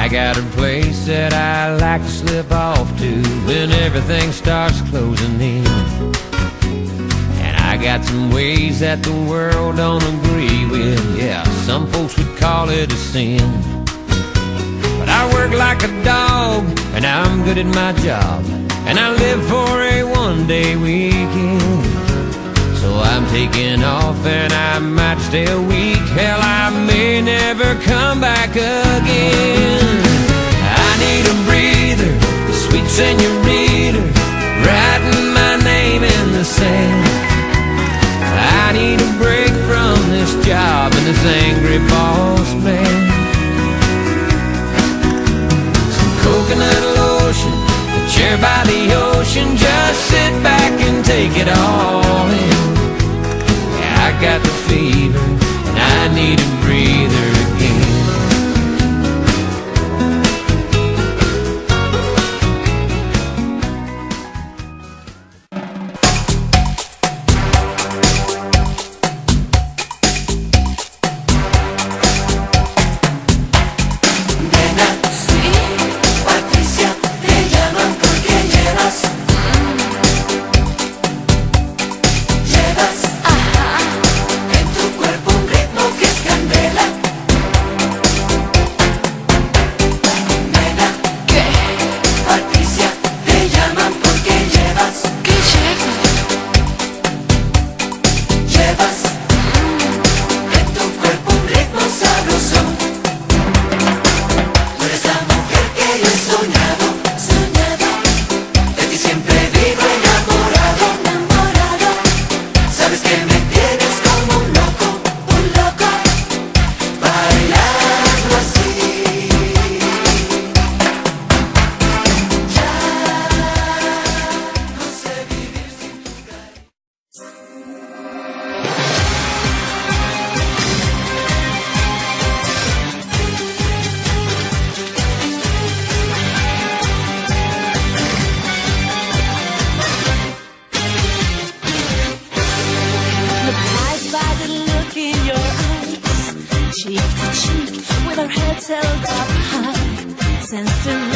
got a place that I like to slip off to when everything starts closing in. And I got some ways that the world don't agree with. Yeah, some folks would call it a sin. But I work like a dog, and I'm good at my job, and I live for a one-day weekend. So I'm taking off and I might stay a week. Hell, I may never come back again. I need a breather, the sweet senorita, writing my name in the sand. I need a break from this job and this angry boss man. Some coconut lotion, a chair by the ocean, just sit back and take it all in. I got the fever, and I need a breather again. Cheek to cheek, with our heads held up high, sense to